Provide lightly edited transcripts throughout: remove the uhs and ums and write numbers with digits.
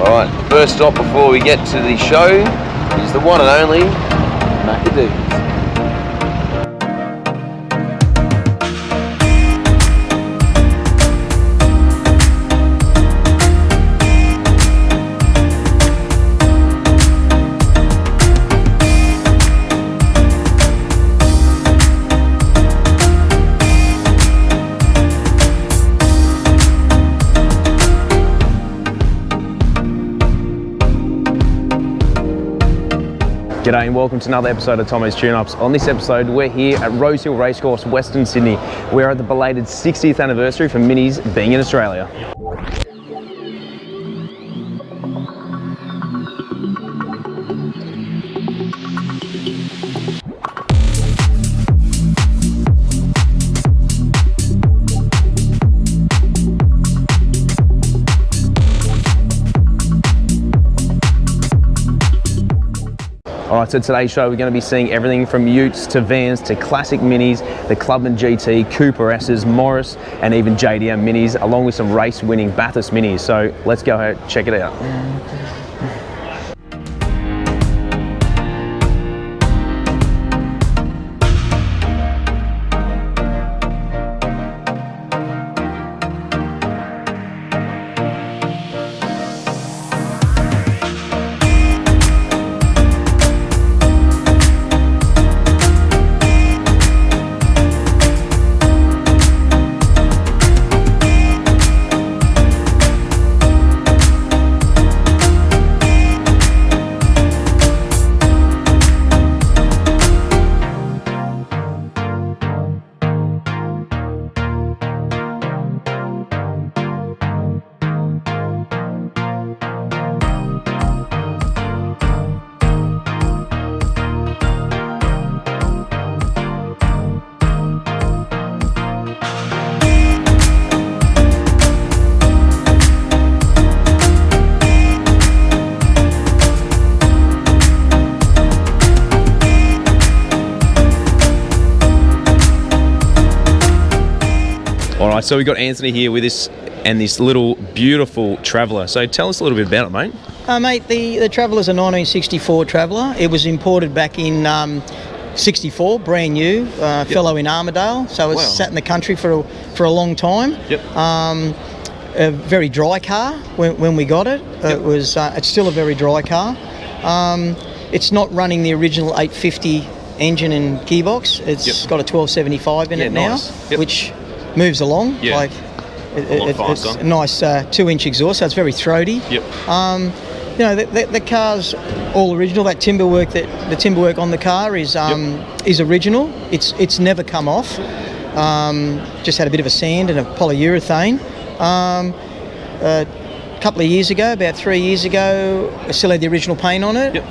Alright, first stop before we get to the show is the one and only Gday. G'day and welcome to another episode of Tomo's Tune-Ups. On this episode, we're here at Rosehill Racecourse, Western Sydney. We're at the belated 60th anniversary for Minis being in Australia. Alright, so today's show we're going to be seeing everything from Utes to vans to classic minis, the Clubman GT, Cooper S's, Morris and even JDM minis, along with some race-winning Bathurst minis. So let's go ahead and check it out. Alright, so we've got Anthony here with us and this little beautiful Traveller. So tell us a little bit about it, mate. Mate, the Traveller's a 1964 Traveller. It was imported back in 64, brand new, fellow in Armidale. So it's sat in the country for a long time. Yep. A very dry car when we got it. Yep. It's still a very dry car. It's not running the original 850 engine and gearbox. It's got a 1275 in it now, which moves along like it's a nice 2-inch exhaust, so it's very throaty. You know, the car's all original. That timber work on the car is original. It's never come off. Just had a bit of a sand and a polyurethane. A couple of years ago, about 3 years ago, I still had the original paint on it.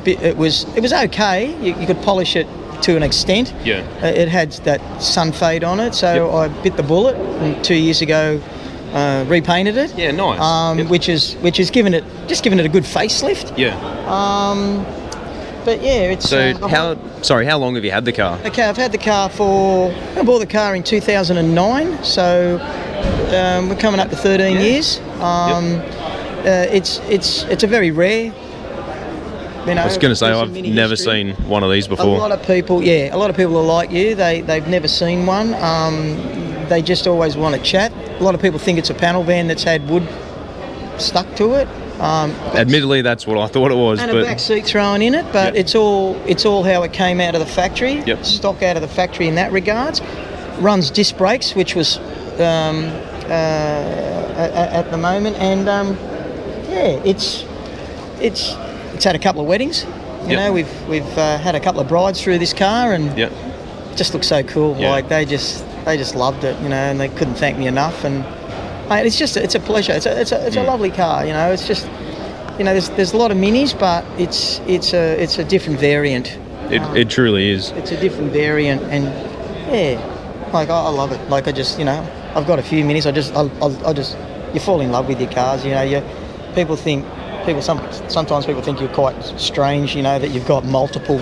It was okay. You could polish it to an extent. It had that sun fade on it, so I bit the bullet and 2 years ago repainted it. Nice. Which is given it a good facelift. But yeah, it's. So how long have you had the car? Okay, I've had the car I bought the car in 2009, so we're coming up to 13 years. It's a very rare. You know, I was going to say, I've never seen one of these before. A lot of people are like you. They've never seen one. They just always want to chat. A lot of people think it's a panel van that's had wood stuck to it. Admittedly, that's what I thought it was. And a back seat thrown in it, but it's all how it came out of the factory. Stock out of the factory in that regards. Runs disc brakes, which was at the moment, and it's had a couple of weddings. You know, we've had a couple of brides through this car, and it just looks so cool. Like they just loved it, you know, and they couldn't thank me enough. And mate, it's a pleasure. It's a lovely car. You know, it's just, you know, there's a lot of minis, but it's a different variant. It truly is. It's a different variant, and like I love it. Like I just, you know, I've got a few minis. I just you fall in love with your cars. You know, sometimes people think you're quite strange, you know, that you've got multiple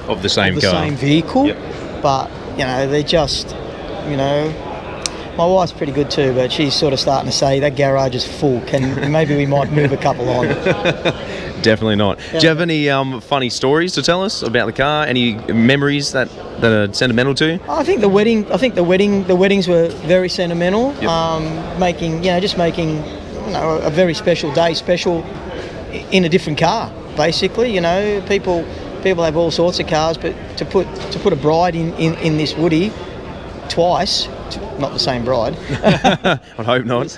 of the same vehicle. But you know, they're just, you know, My wife's pretty good too, but she's sort of starting to say that garage is full. Maybe we might move a couple on. Definitely not. Yeah. Do you have any funny stories to tell us about the car? Any memories that are sentimental to you? I think the weddings were very sentimental. Yep. Making a very special day special in a different car. Basically, people have all sorts of cars, but to put a bride in this Woody twice, not the same bride. I hope not.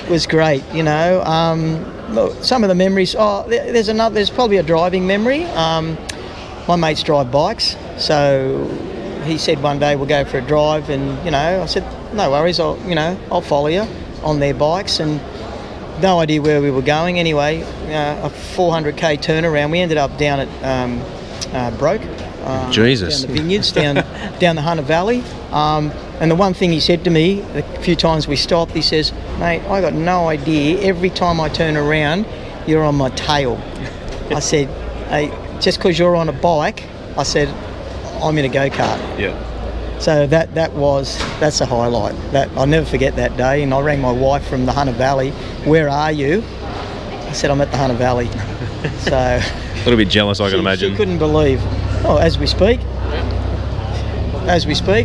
was great. Look, some of the memories. There's probably a driving memory. My mates drive bikes, so he said one day we'll go for a drive, and I said no worries. I'll follow you on their bikes, and no idea where we were going. Anyway, a 400k turnaround. We ended up down at Broke. Jesus. Down the vineyards, down the Hunter Valley. And the one thing he said to me a few times we stopped, he says, mate, I got no idea. Every time I turn around, you're on my tail. I said, hey, just because you're on a bike, I said, I'm in a go-kart. Yeah. So that's a highlight. That I'll never forget that day. And I rang my wife from the Hunter Valley. Where are you? I said, I'm at the Hunter Valley. So a little bit jealous, I can imagine. She couldn't believe. Oh, as we speak,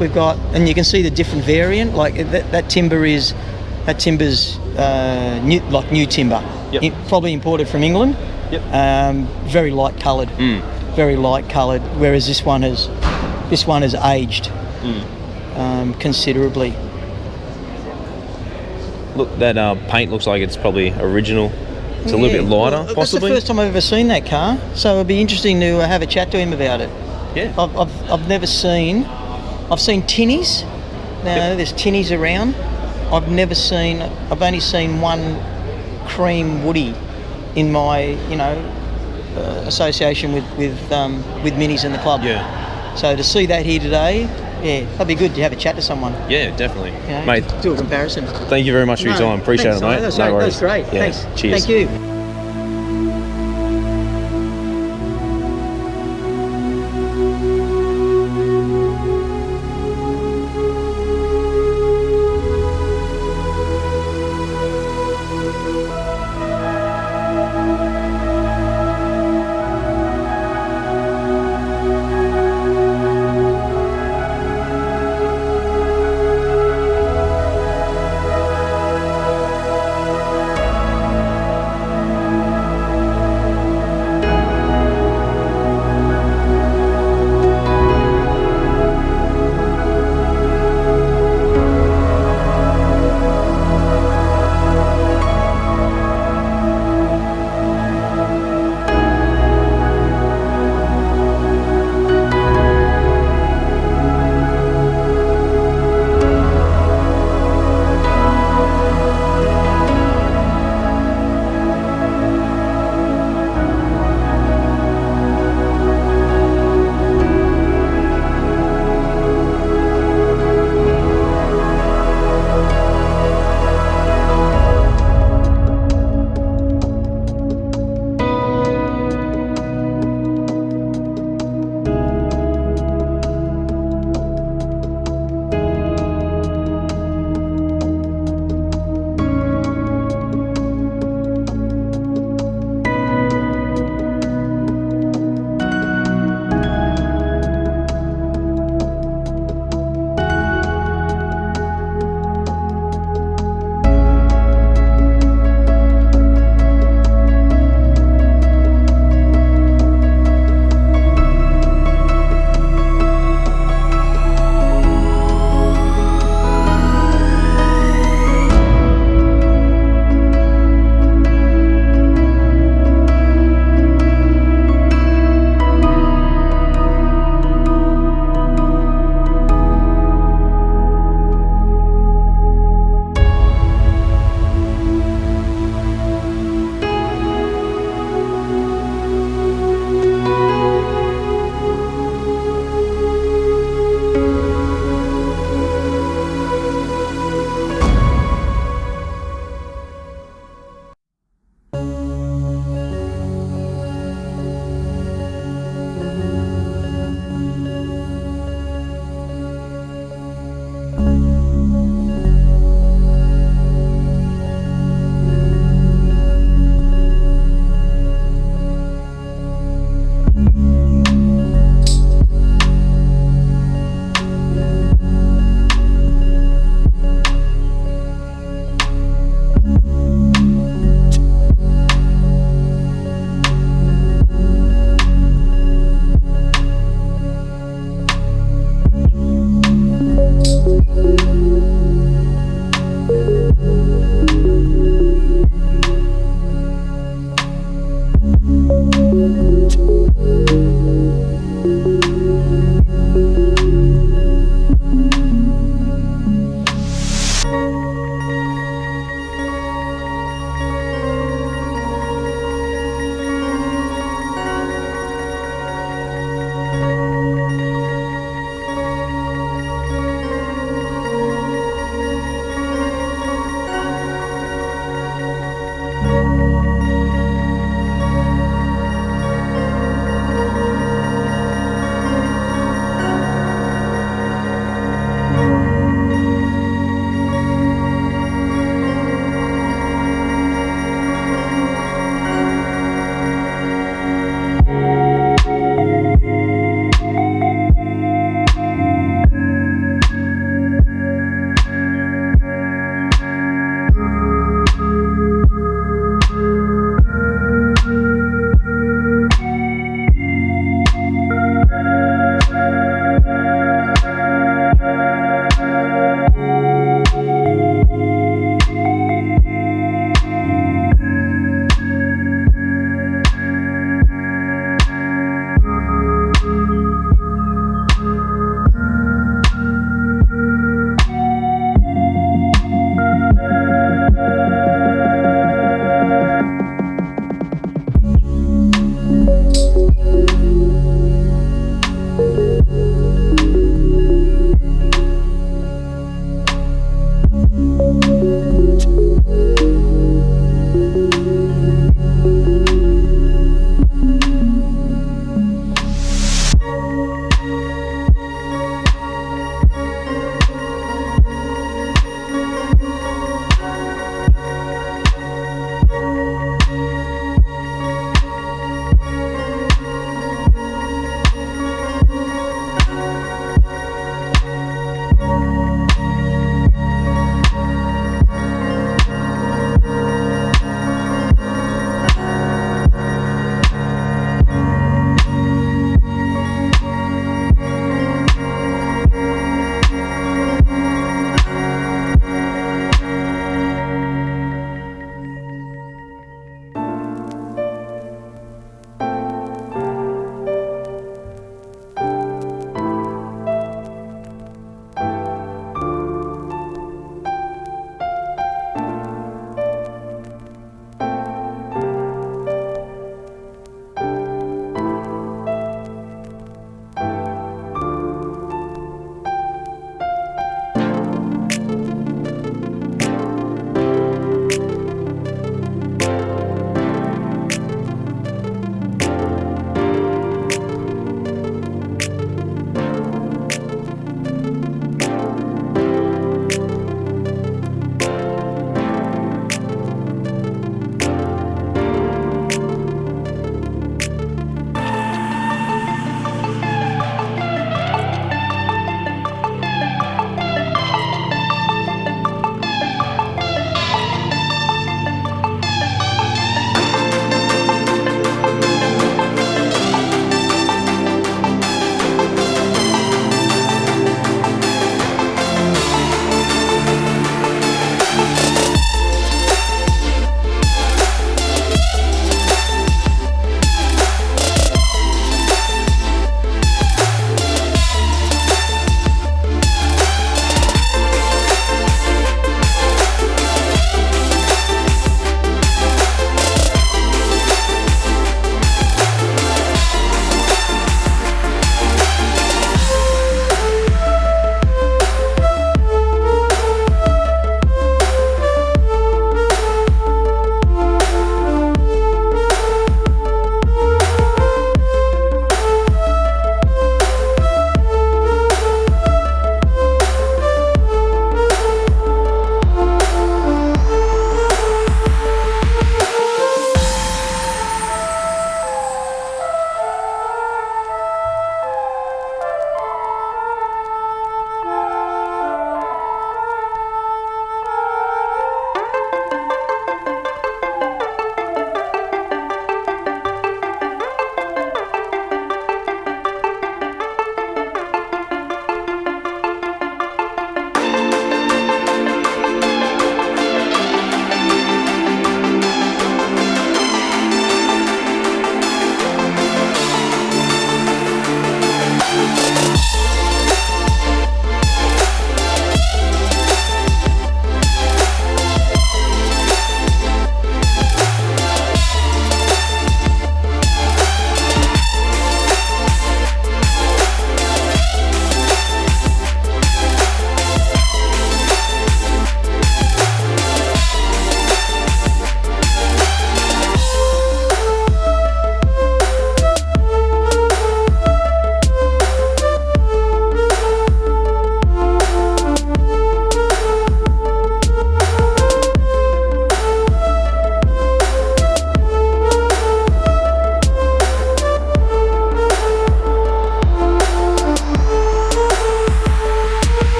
we've got, and you can see the different variant. Like that timber's new timber. Yep. Probably imported from England. Yep. Very light coloured. Very light coloured. Whereas this one has aged considerably. Look, that paint looks like it's probably original. It's a little bit lighter, possibly. possibly. That's the first time I've ever seen that car, so it'd be interesting to have a chat to him about it. Yeah. I've never seen. I've seen tinnies. Now there's tinnies around. I've only seen one cream Woody in my association with minis in the club. Yeah. So to see that here today, yeah, that'd be good to have a chat to someone. Yeah, definitely. Mate, do a comparison. Thank you very much for your time. Appreciate it, mate. No worries. That's great. Yeah. Thanks. Cheers. Thank you.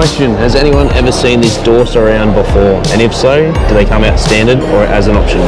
Question, has anyone ever seen this Dorse around before? And if so, do they come out standard or as an option?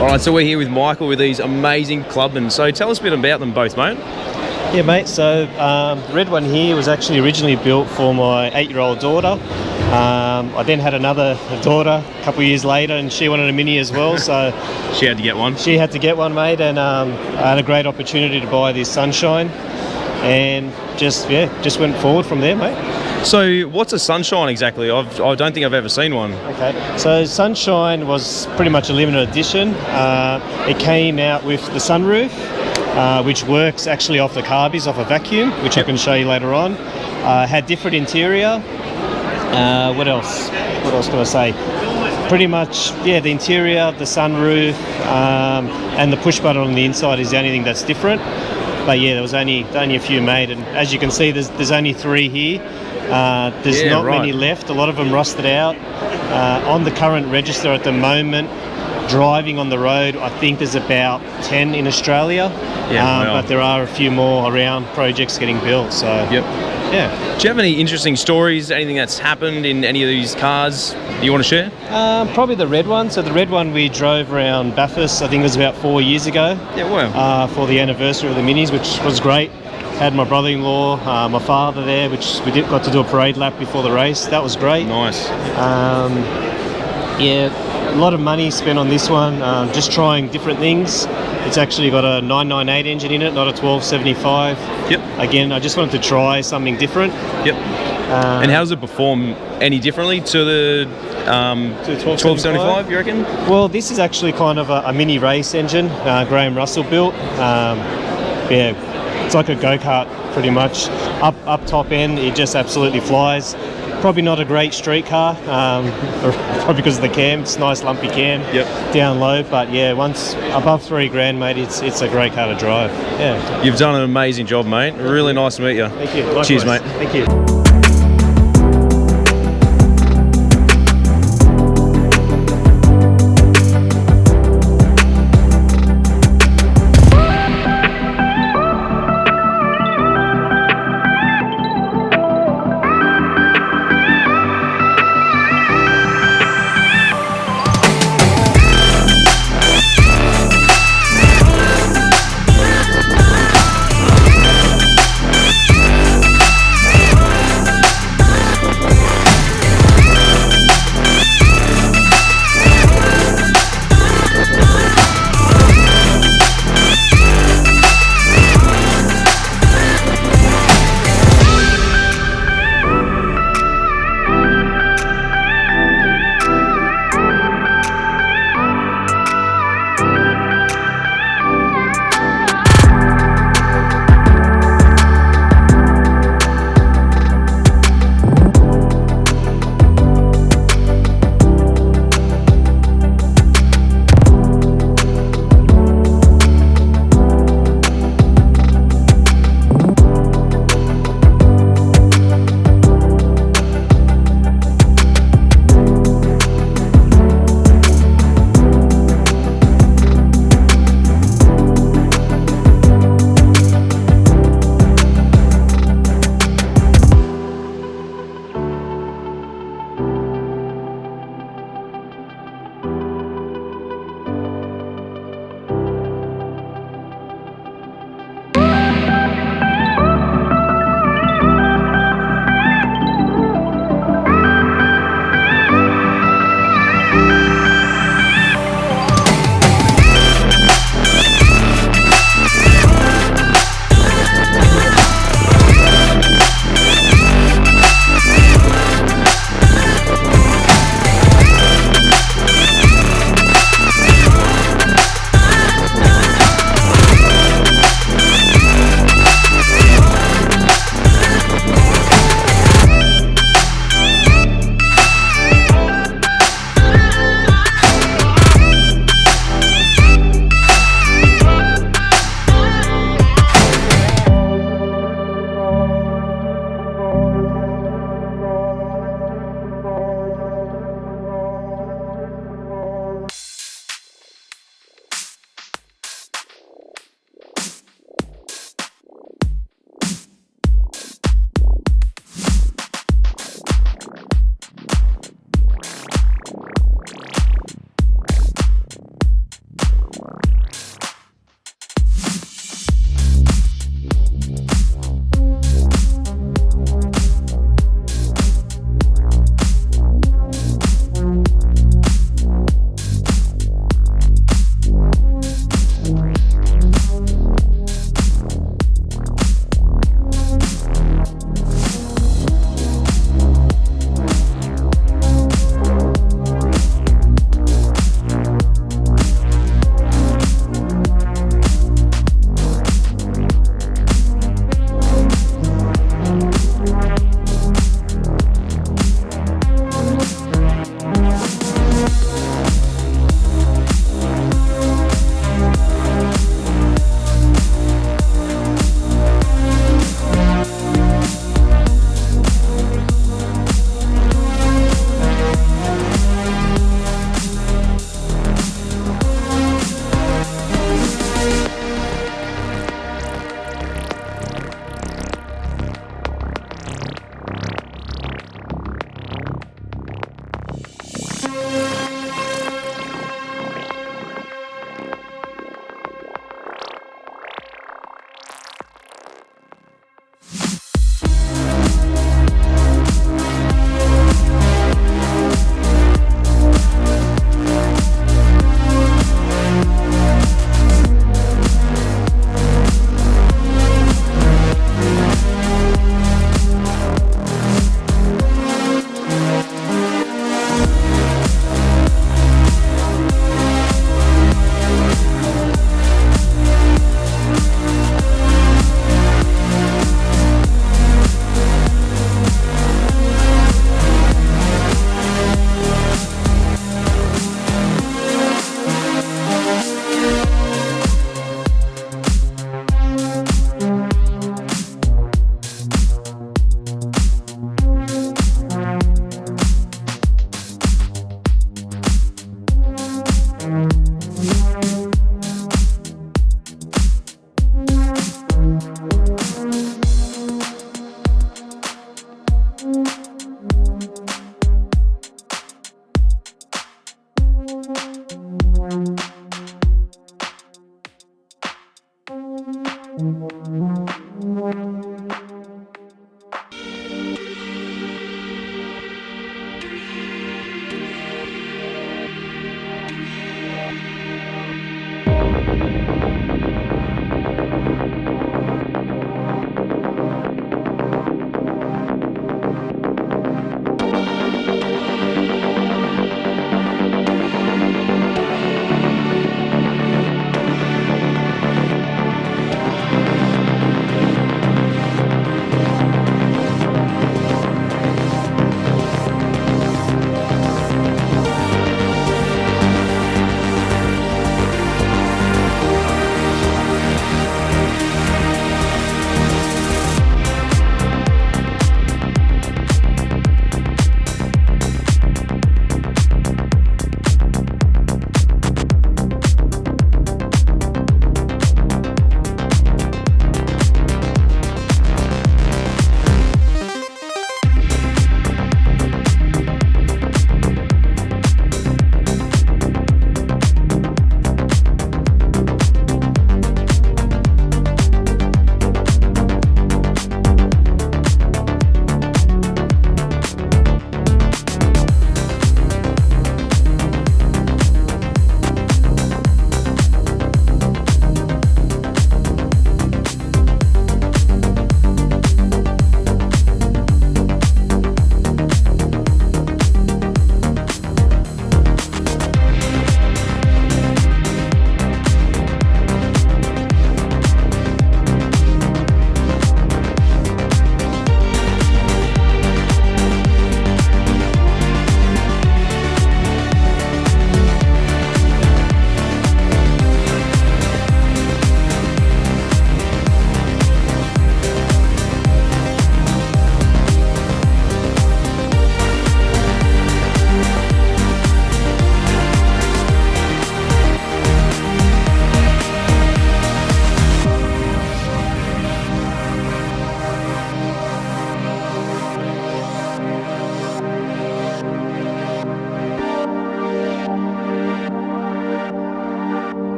Alright, so we're here with Michael with these amazing Clubman. So tell us a bit about them both, mate. Yeah, mate, so the red one here was actually originally built for my 8-year-old daughter. I then had another daughter a couple of years later and she wanted a Mini as well, so... She had to get one? She had to get one, mate, and I had a great opportunity to buy this Sunshine and just went forward from there, mate. So what's a Sunshine exactly? I don't think I've ever seen one. Okay, so Sunshine was pretty much a limited edition. It came out with the sunroof, which works actually off the carbies, off a vacuum, which I can show you later on. Had different interior. What else? What else can I say? Pretty much, yeah, the interior, the sunroof, and the push button on the inside is the only thing that's different. But yeah, there was only a few made, and as you can see, there's only 3 here. There's not many left. A lot of them rusted out. On the current register at the moment, driving on the road, I think there's about 10 in Australia. But there are a few more around, projects getting built. So yeah. Do you have any interesting stories, anything that's happened in any of these cars you want to share? Probably the red one. So the red one we drove around Bathurst, I think it was about 4 years ago. Yeah, wow. For the anniversary of the Minis, which was great. Had my brother-in-law, my father there, which we got to do a parade lap before the race. That was great. Nice. Yeah, a lot of money spent on this one, just trying different things. It's actually got a 998 engine in it, not a 1275. Yep. Again, I just wanted to try something different. Yep. And how does it perform any differently to the 1275, you reckon? Well, this is actually kind of a mini race engine, Graham Russell built. Yeah, it's like a go-kart pretty much. Up top end, it just absolutely flies. Probably not a great street car, probably because of the cam. It's a nice lumpy cam, down low. But yeah, once above $3,000, mate, it's a great car to drive. Yeah. You've done an amazing job, mate. Really nice to meet you. Thank you. Likewise. Cheers, mate. Thank you.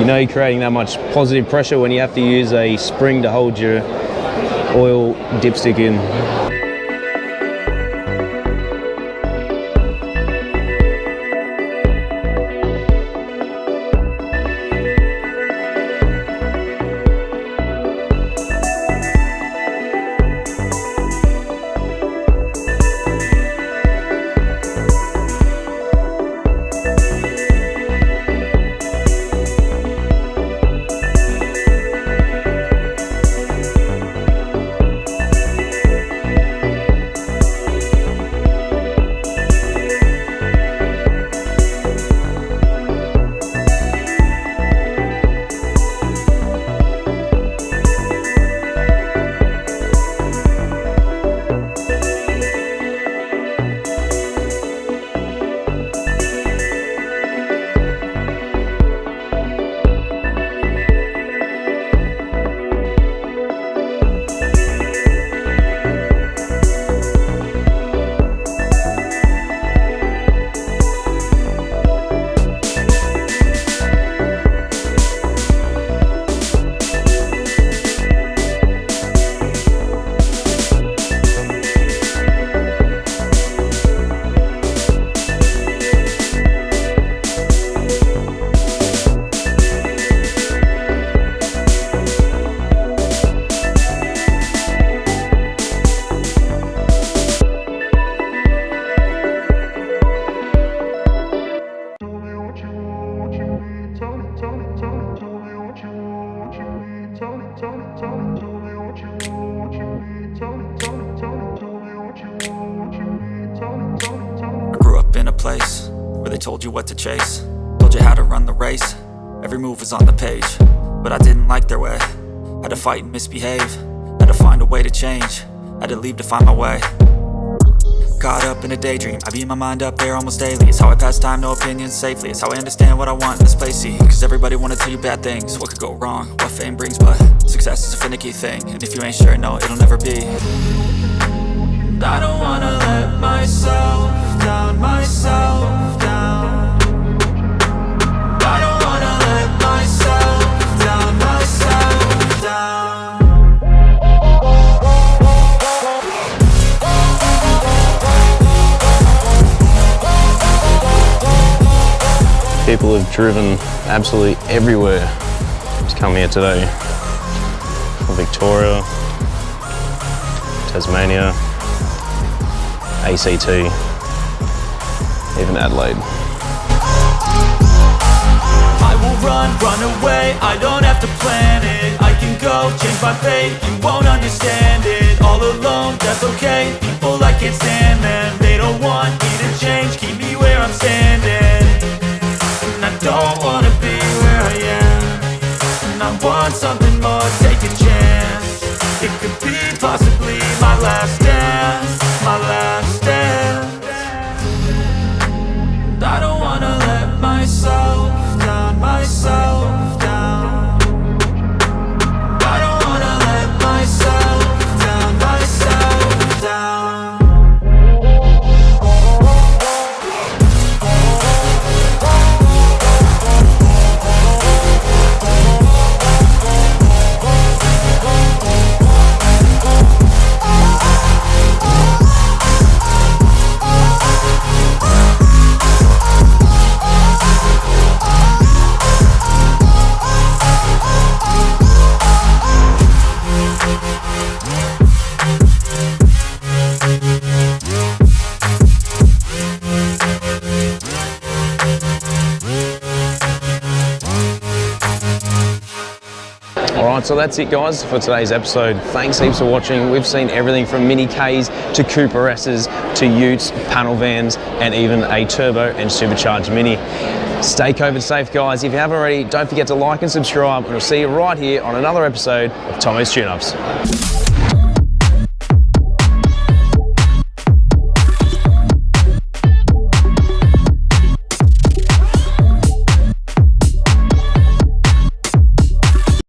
You know you're creating that much positive pressure when you have to use a spring to hold your oil dipstick in. Told you what to chase, told you how to run the race. Every move was on the page, but I didn't like their way. Had to fight and misbehave, had to find a way to change, had to leave to find my way. Caught up in a daydream, I beat my mind up there almost daily. It's how I pass time, no opinions safely. It's how I understand what I want in this place, see. Cause everybody wanna tell you bad things, what could go wrong, what fame brings. But success is a finicky thing, and if you ain't sure, no, it'll never be. And I don't wanna let myself down, myself down. I don't wanna let myself down, myself down. People have driven absolutely everywhere to come here today. From Victoria, Tasmania, ACT, even Adelaide. I will run away, I don't have to plan it. I can go, change my fate, you won't understand it. All alone, that's okay, people I can't stand them. They don't want me to change, keep me where I'm standing. And I don't wanna be where I am, and I want something more, take a chance. It could be possibly my last dance, my last dance. And I don't wanna let myself down, myself down. I don't wanna let myself down, myself down. Alright, so that's it guys for today's episode. Thanks heaps for watching. We've seen everything from Mini Ks to Cooper S's to Utes, panel vans, and even a turbo and supercharged Mini. Stay COVID safe guys. If you haven't already, don't forget to like and subscribe, and we'll see you right here on another episode of Tomo's Tune-Ups.